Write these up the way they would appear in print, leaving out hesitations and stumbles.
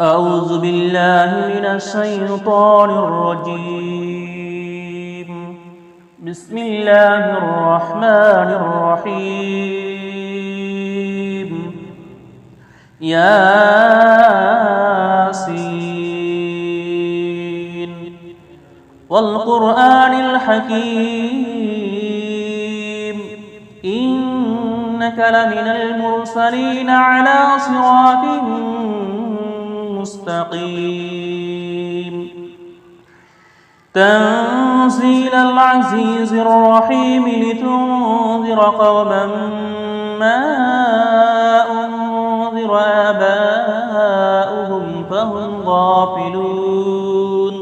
أعوذ بالله من الشيطان الرجيم. بسم الله الرحمن الرحيم. ياسين والقرآن الحكيم إنك لمن المرسلين على صراط مستقيم. تنزيل العزيز الرحيم لتنذر قوما ما أنذر آباؤهم فهم غافلون.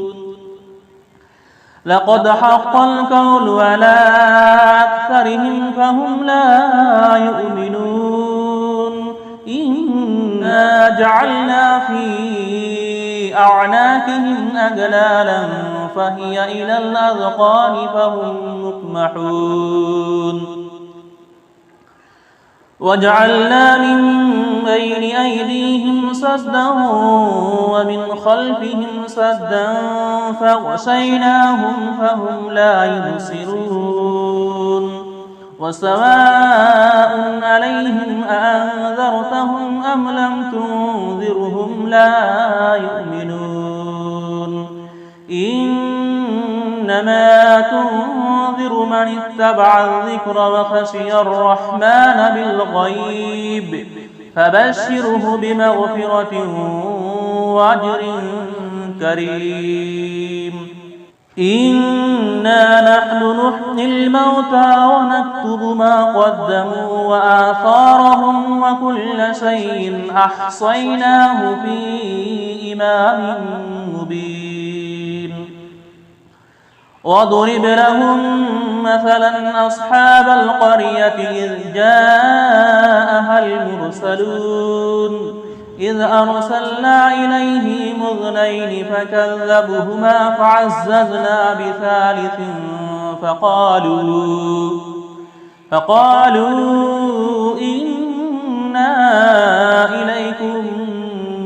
لقد حق القول على أكثرهم فهم لا يؤمنون. إنا جعلنا في أعناقهم أغلالا فهي إلى الأذقان فهم مقمحون. وجعلنا من بين أيديهم سدا ومن خلفهم سدا فغشيناهم فهم لا يبصرون. وسواء عليهم أأنذرتهم أم لم تنذرهم لا يؤمنون. إنما تنذر من اتبع الذكر وخشي الرحمن بالغيب فبشره بمغفرة وأجر كريم. إنا نحن نحيي الموتى ونكتب ما قدموا وآثارهم وكل شيء أحصيناه في إمام مبين. واضرب لهم مثلا أصحاب القرية إذ جاءها المرسلون إذ أرسلنا إليهم اثنين فكذبوهما فعززنا بثالث فقالوا إنا إليكم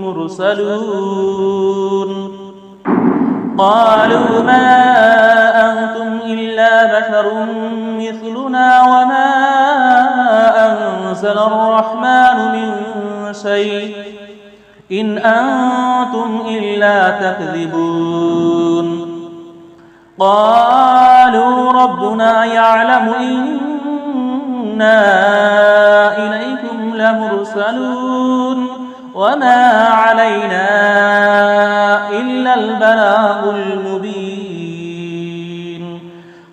مرسلون. قالوا ما أنتم إلا بشر مثلنا وما أنزل الرحمن من شيء إن أنتم إلا تكذبون. قالوا ربنا يعلم إنا إليكم لمرسلون وما علينا إلا البلاغ المبين.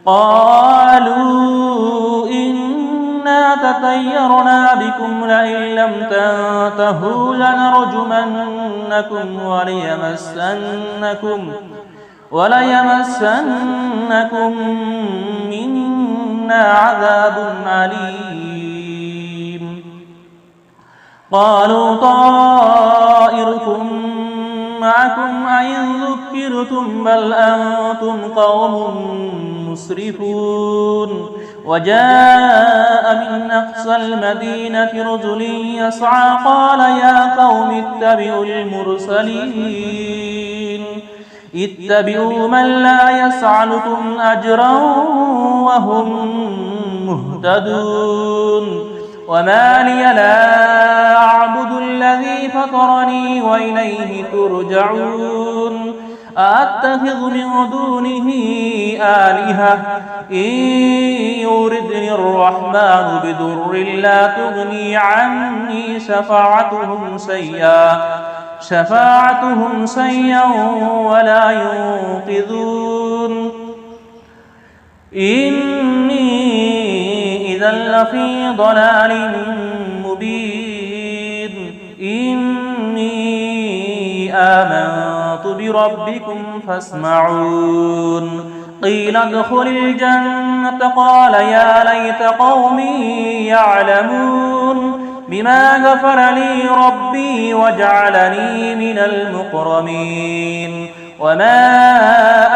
قالوا إنا تطيرنا بكم لئن لم تنتهوا لنرجمنكم وليمسنكم منا عذاب أليم. قالوا طائركم معكم أئن ذكرتم بل أنتم قوم مسرفون. وجاء من أقصى المدينة رجل يسعى قال يا قوم اتبعوا المرسلين اتبعوا من لا يسألكم أجرا وهم مهتدون. وما لي لا أعبد الذي فطرني وإليه ترجعون. أأتخذ من دونه آلهة إن يردني الرحمن بضر لا تغني عني شفاعتهم شيئا ولا ينقذون. إني إذا لفي ضلال مبين. إني آمنت بربكم فاسمعون. قيل ادخل الجنة قال يا ليت قومي يعلمون بما غفر لي ربي وجعلني من المكرمين. وما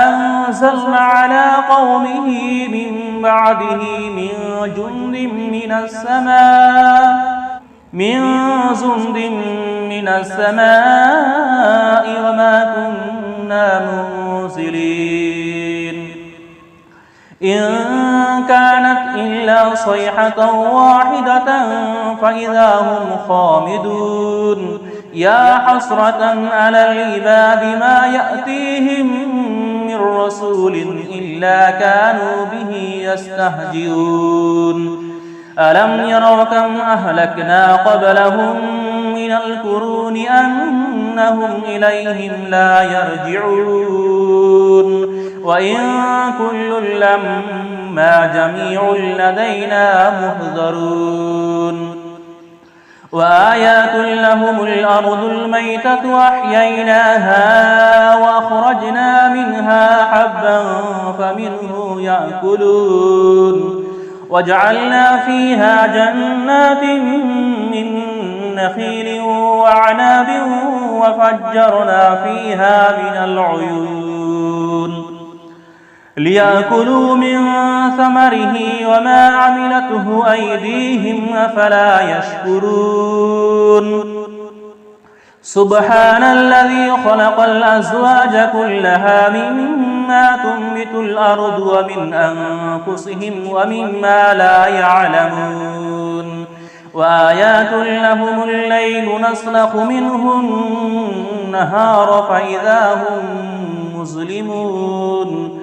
أنزلنا على قومه من بعده من جند من السماء من جند من السماء وما كنا منزلين إن كانت إلا صيحة واحدة فإذا هم خامدون يا حسرة على العباد ما يأتيهم من رسول إلا كانوا به يستهزئون ألم يروا كم أهلكنا قبلهم من القرون أنهم إليهم لا يرجعون وإن كل لما جميع لدينا محضرون وآيات لهم الأرض الميتة أحييناها وأخرجنا منها حبا فمنه يأكلون وجعلنا فيها جنات من نخيل وعناب وفجرنا فيها من العيون ليأكلوا من ثمره وما عملته أيديهم أفلا يشكرون سبحان الذي خلق الأزواج كلها مما تنبت الأرض ومن أنفسهم ومما لا يعلمون وآيات لهم الليل نسلخ منه النهار فإذا هم مظلمون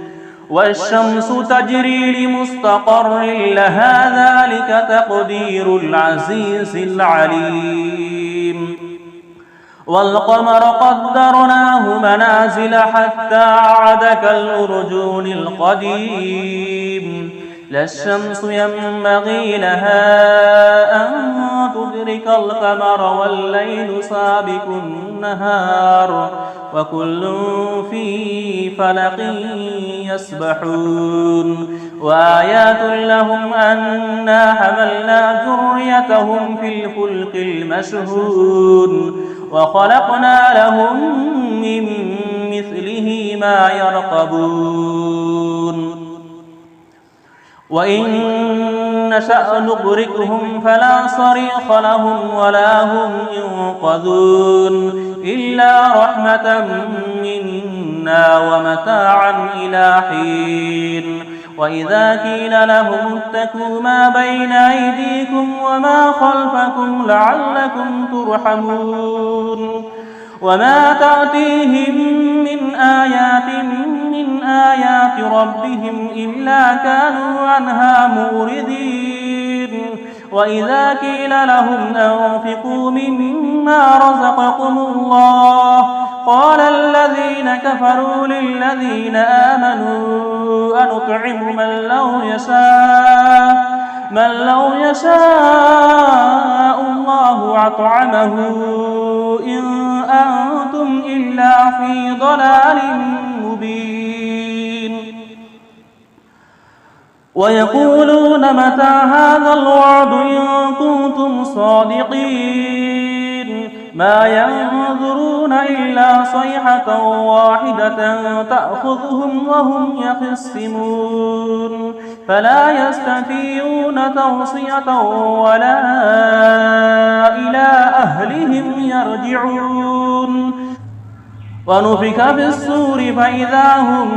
والشمس تجري لمستقر لها ذلك تقدير العزيز العليم والقمر قدرناه منازل حتى عاد كالأرجون القديم لا الشمس ينبغي لها أن تدرك القمر والليل سابق النهار وكل في فلق يسبحون وآيات لهم أنا حملنا ذريتهم في الفلك المشحون وخلقنا لهم من مثله ما يركبون وإن نشأ نغرقهم فلا صريخ لهم ولا هم ينقذون إلا رحمة منا ومتاعا إلى حين وإذا قيل لهم اتقوا ما بين أيديكم وما خلفكم لعلكم ترحمون وما تأتيهم من آيات ربهم إلا كانوا عنها موردين وإذا قيل لهم أنفقوا مما رزقكم الله قال الذين كفروا للذين آمنوا أنطعم من لو يشاء الله أطعمه إن أنتم إلا في ضلال مبين ويقولون متى هذا الوعد إن كنتم صادقين ما ينظرون إلا صيحة واحدة تأخذهم وهم يخصمون فلا يستطيعون توصية ولا إلى أهلهم يرجعون ونفخ في الصور فإذا هم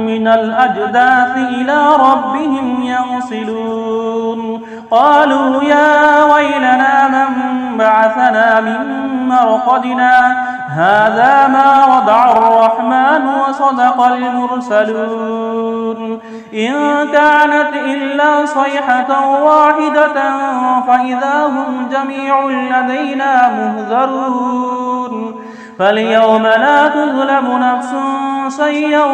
من الأجداث إلى ربهم ينصلون قالوا يا ويلنا من بعثنا من مرقدنا هذا ما وضع الرحمن وصدق المرسلون إن كانت إلا صيحة واحدة فإذا هم جميع لدينا مهذرون فاليوم لا تظلم نفس شيئا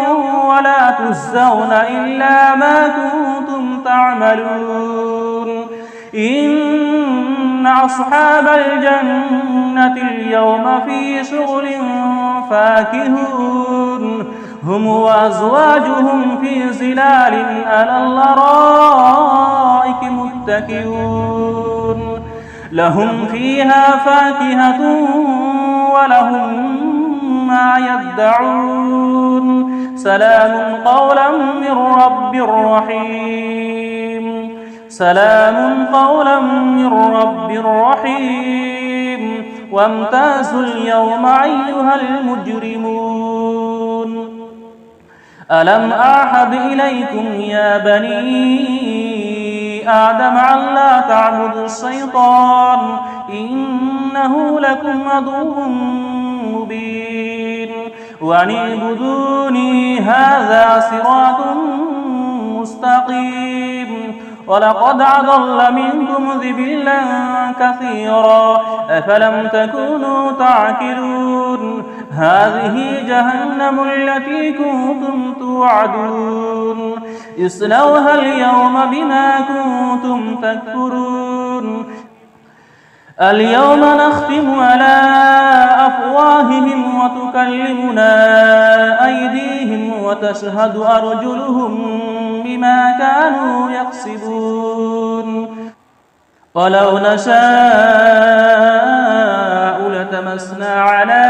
ولا تجزون إلا ما كنتم تعملون إن أصحاب الجنة اليوم في شغل فاكهون هم وأزواجهم في ظلال على الأرائك متكئون لهم فيها فاكهة ولهم ما يدعون سلام قولا من رب رحيم سلام قولا من رب رحيم وامتازوا اليوم أيها المجرمون ألم أعهد إليكم يا بني آدم ألا تعبدوا الشيطان إنه لكم عدو مبين وأن اعبدوني هذا صراط مستقيم ولقد أضل منكم ذبلا كثيرا أفلم تكونوا تعقلون هذه جهنم التي كنتم توعدون اصلوها اليوم بما كنتم تكفرون اليوم نختم على أفواههم وتكلمنا أيديهم وتشهد أرجلهم بما كانوا يكسبون ولو نشاء لتمسنا على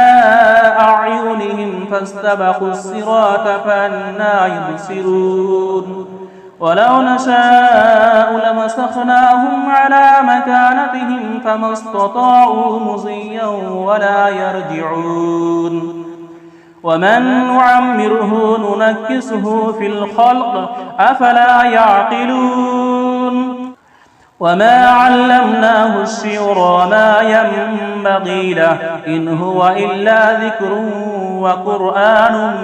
أعينهم فاستبقوا الصراط فأنى يبصرون ولو نشاء لمسخناهم على مكانتهم فما استطاعوا مضيا ولا يرجعون ومن نعمره ننكسه في الخلق أفلا يعقلون وما علمناه الشعر وما ينبغي له إن هو إلا ذكر وقرآن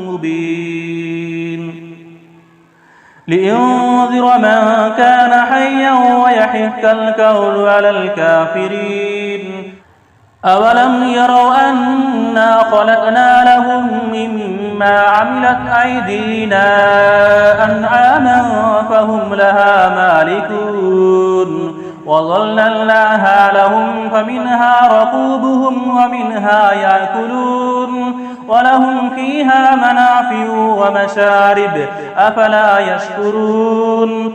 مبين لينذر من كان حيا ويحق القول على الكافرين أولم يروا أنا خلقنا لهم مما عملت أيدينا أنعاما فهم لها مالكون وظللناها لهم فمنها ركوبهم ومنها يأكلون ولهم فيها منافع ومشارب أفلا يشكرون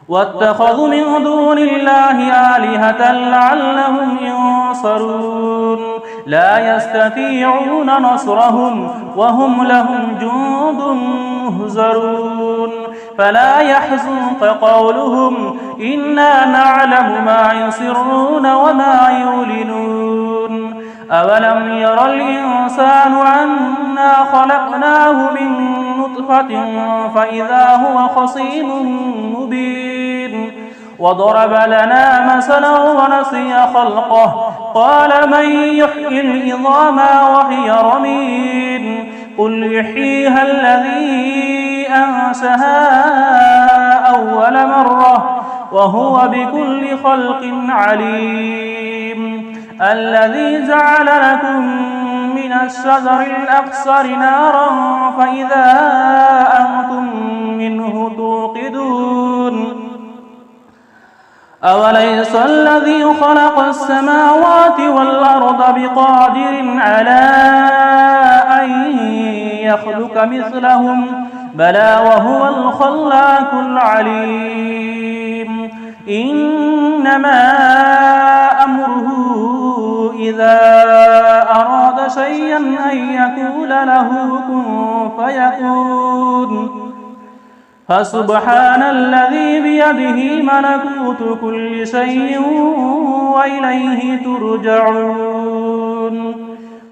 واتخذوا من دون الله آلهة لعلهم ينصرون لا يستطيعون نصرهم وهم لهم جند مهزرون فلا يحزنك قولهم إنا نعلم ما يسرون وما يعلنون أولم ير الإنسان أنا خلقناه من نطفة فإذا هو خصيم مبين وضرب لنا مثلا ونسي خلقه قال من يحيي العظام وهي رميم قل يحييها الذي أنشأها أول مرة وهو بكل خلق عليم الذي جعل لكم من الشجر الأخضر نارا فإذا أنتم منه توقدون أوليس الذي خلق السماوات والأرض بقادر على أن يخلق مثلهم بلى وهو الخلاق العليم إنما أمره إذا أراد شيئا أن يقول له كن فيكون فسبحان الذي بيده ملكوت كل شيء وإليه ترجعون